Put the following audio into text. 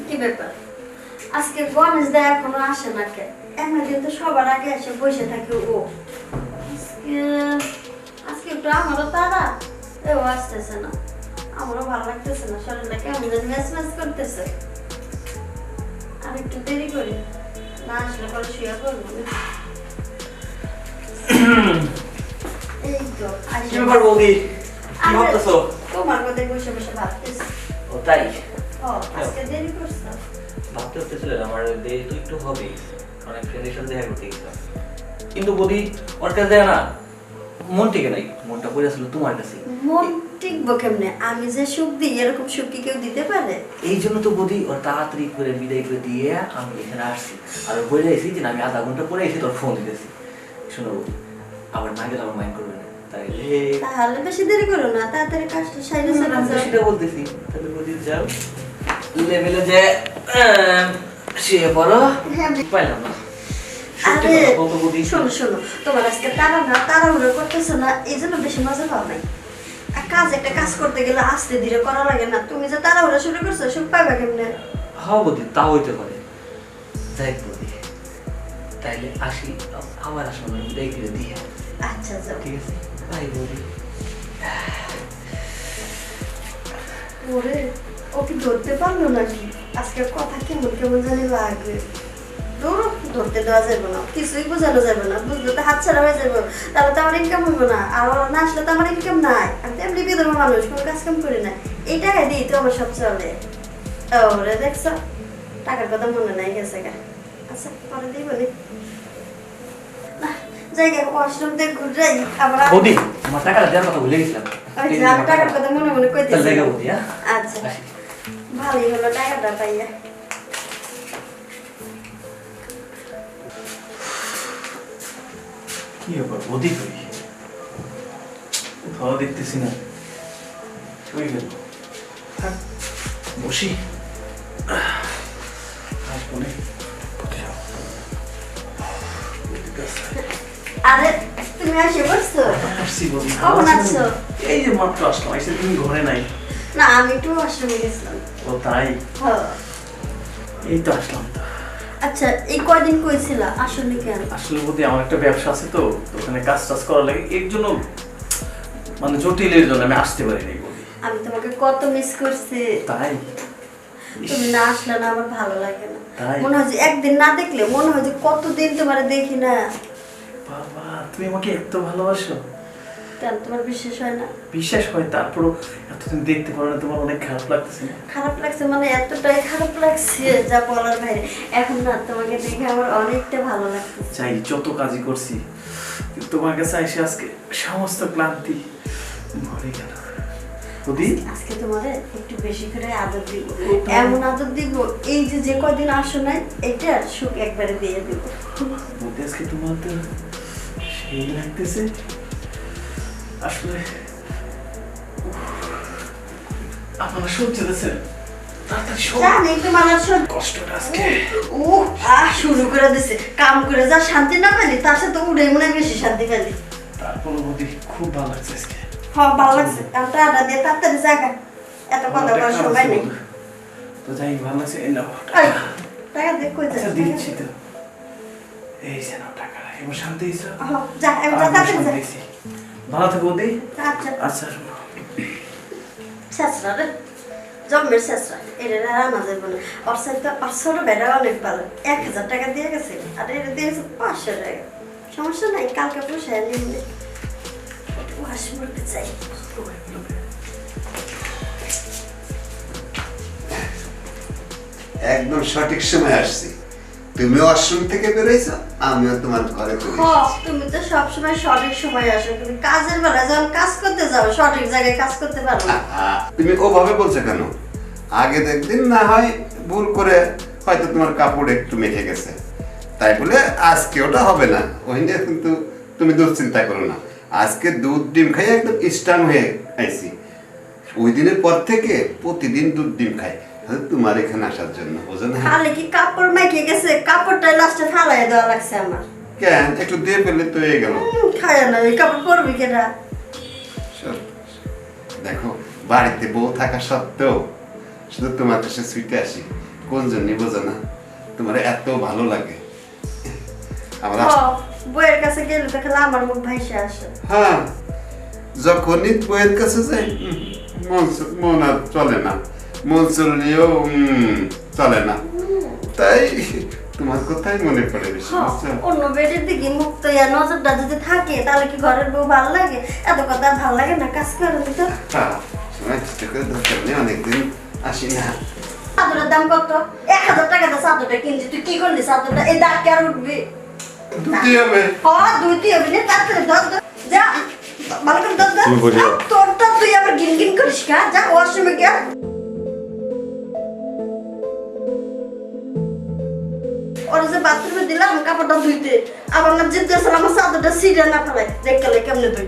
কি ব্যাপার আজকে গণেশ দা এখনো আসে না কে? এমনি কিন্তু সবার আগে এসে বসে থাকে ও। আজকে আজকে একটু আমারও তারা এও আসতেছে না, আমারও ভালো লাগতেছে না, শরীরটা কেমন যেন ম্যাচ ম্যাচ করতেছে। আর একটু দেরি করি, না আসলে পরে শুয়ে পড়বো না। এই তো কি ব্যাপার বৌদি, কি ভাবতেছো? তোমার কথা বসে বসে ভাবতেছি। ও তাই? ও আজকে দেরি করছো? ভাবতে হতেছিল আমার দেরি তো একটু হবেই, অনেক ফ্রেন্ডের সাথে দেখা করতে গেছিলাম। কিন্তু বৌদি ওর কাছে দেয় না, মন টিকে নাই, মনটা পড়ে আসলো তোমার কাছে। মন টিকবো কেমনে? আমি যে সুখ দিই এরকম সুখ কি কেউ দিতে পারে? এই জন্য তো বৌদি ওর তাড়াতাড়ি করে বিদায় করে দিয়ে আমি এখানে আসছি। আর বলে এসেছি যে আমি আধা ঘন্টা পরে এসে তোর ফোন দিতেছি। শোনো বৌদি, আবার না গেলে আমার মাইন্ড করবে না, তাহলে বেশি দেরি করো না, তাড়াতাড়ি কাজটা সাইডে চলে যাও। সেটা বলতেছি। তাহলে বৌদি যাও লেভেলে যে শুয়ে পড়ো। পাইলাম না। আরে শোনো শোনো, তোমার আজকে তাড়াহুড়ো করতেছো না, এই জন্য বেশি মজা পাও নাই। আর একটা কাজ করতে গেলে আস্তে ধীরে করা লাগে না? তুমি যে তাড়াহুড়ো শুরু করছো, সুখ পাইবা কেমনে? হ্যাঁ বৌদি, তা হইতে পারে। যাই বৌদি, তাইলে আসি, আবার আসো না, বিদায় করে দিয়ে। আচ্ছা যাও। ঠিক আছে, বাই বৌদি। ওরে, ও কি ধরতে পারলো নাকি? আজকে কথা কেমন কেমন জানি লাগে। ধরতে দেওয়া যাবে না, কিছুই বোঝানো যাবে না, বুঝলে তো হাত ছাড়া হয়ে যাবে। তাহলে তো আমার ইনকাম হইব না, আর না আসলে তো আমার ইনকাম নাই। আমি তো এমনি বিধবা মানুষ, কোনো কাজ কাম করি না, এই টাকা দিই তো আমার সব চলে। ওরে দেখছ, টাকার কথা মনে নাই গেছে গা। আচ্ছা পরে দিই বলি জায়গা ওয়াশরুম দিয়ে ঘুরাই আবার। বৌদি, আমার টাকাটা দেওয়ার কথা ভুলে গেছিলাম। আমি টাকার কথা মনে মনে কইতেছি। জায়গা বৌদি। আচ্ছা ভালোই হলো টাকাটা পাইয়া। কি ব্যাপার বৌদি, কই ভালো দেখতেছি না, কই গেল? থাক বসি। আরে তুমি আসে বসছো? আসছি বৌদি। কখন আসছো? এই যে মাত্র আসলাম, এসে তুমি ঘরে নাই? না আমি একটু ওয়াশরুমে গেছিলাম। ও তাই? হ্যাঁ। এই তো আসলাম। তো আচ্ছা এই কয়দিন কইছিলা আসলে কেন? আসলে বৌদি আমার একটা ব্যবসা আছে, তো ওখানে কাজ টাজ করা লাগে, এর জন্য মানে জটিলের জন্য আমি আসতে পারিনি বৌদি। আমি তোমাকে কত মিস করছি। তাই? তুমি না আসলে না আমার ভালো লাগে না। তাই? মনে হয় যে একদিন না দেখলে মনে হয় যে কতদিন তোমারে দেখি না। বাবা, তুমি আমাকে এত ভালোবাসো? কেন তোমার বিশ্বাস হয় না? বিশ্বাস হয়, তারপরও এতদিন দেখতে পারো না, তোমার অনেক খারাপ লাগতেছে না? খারাপ লাগছে মানে এতটাই খারাপ লাগছে যা বলার বাইরে। এখন না তোমাকে দেখে আমার অনেকটা ভালো লাগছে। চাই যত কাজই করছি, কিন্তু তোমার কাছে এসে আজকে সমস্ত ক্লান্তি ভরে গেল। বৌদি, আজকে তোমারে একটু বেশি করে আদর দিব, এমন আদর দিব এই যে যে কদিন আসো নাই এটা সুখ একবারে দিয়ে দিব। বৌদি আজকে তোমার তো সেই লাগতেছে আসলে। আপনারা সহ্য দিচ্ছেন, তাড়াতাড়ি সব জানি তোমার আর সহ্য কষ্টটা আজকে। শুরু করে দিছে। কাম করে যা শান্তি না পেলি তার সাথে উড়ে মনে হয় বেশি শান্তি পেলি। তারপর বৌদি খুব ভালো লাগছে আজকে। হ্যাঁ ভালো লাগছে, কামটা আড্ডা দিয়ে তাড়াতাড়ি জায়গা, এত কথা বলার সময় নেই। তো যাই ভালো লাগছে, এই নাও এই, টাকা দিয়ে কই আচ্ছা যাস? দিচ্ছি তো, এই যে নাও টাকা, এবার শান্তি হয়েছে? যা এবার যা, তাড়াতাড়ি যা। ভালো থাকো বৌদি। আচ্ছা আচ্ছা শেষরা রে, জন্মের শেষরা এটা রানা যাবে না। ওর সাথে ওর ছোট বেটা অনেক ভালো, 1000 টাকা দিয়ে গেছে আর এটা দিয়েছে 500 টাকা। সমস্যা নাই, কালকে পোষায় নিলে ওয়াশ করতে চাই। একদম সঠিক সময় আসছি। তুমিও আশ্রম থেকে বেরোইছো, আমিও তোমার ঘরে চলে এসেছি। তুমি তো সবসময় সঠিক সময় আসো, তুমি কাজের বেলা যখন কাজ করতে যাও সঠিক জায়গায় কাজ করতে পারো না। তুমি ওভাবে বলছো কেন? আগে দেখদিন না হয় ভুল করে হয়তো তোমার কাপড় একটু মেখে গেছে, তাই বলে আজকে ওটা হবে না। ওই নিয়ে কিন্তু তুমি দুশ্চিন্তা করো না। আজকে দুধ ডিম খাই একদম স্ট্রং হয়ে আইছি। ওই দিনের পর থেকে প্রতিদিন দুধ ডিম খাই তোমার এখানে আসার জন্য, বুঝো না? খালে কি কাপড় মেখে গেছে? কাপড়টাই লাস্টে ফালাই দেওয়া লাগছে আমার। কেন একটু দিয়ে ফেললে তো হয়ে গেল। খায় না, এই কাপড় পরবি কেনা? দেখো, বাড়িতে বউ থাকা সত্ত্বেও শুধু তোমার কাছে ছুটে আসি কোন জন্য বোঝো না তোমার এত ভালো লাগে আমার বইয়ের কাছে গেলে তো খেলে আমার মুখ ভাইসে আসে। হ্যাঁ যখনই বইয়ের কাছে যাই মন আর চলে না, মন চললেও চলে না, তাই তোমার কথাই মনে পড়ে বেশি। অন্য বেডের দিকে মুক্ত নজরটা যদি থাকে তাহলে কি ঘরের বউ ভালো লাগে? এত কথা ভালো লাগে না, কাজ করে তো। সময় চেষ্টা করে দরকার নেই, অনেকদিন আসি না। চাদরের দাম কত? 1000 টাকা দিয়ে চাদরটা কিনছি, তুই কি করলি চাদরটা? এই দাগ কি আর উঠবি? দুটি হবে। দুইটি হবে না, তাড়াতাড়ি ধর যা, ভালো করে ধর। তুমি বলিও। তোর তো তুই আবার গিন গিন করিস কা? যা ওয়াশরুমে গিয়া। ওরা যে বাথরুমে দিলাম কাপড়টা ধুইতে, আবার না জিজ্ঞাসা আমার চাদরটা সিরিয়া না ফেলাই, দেখ কেমনে তুই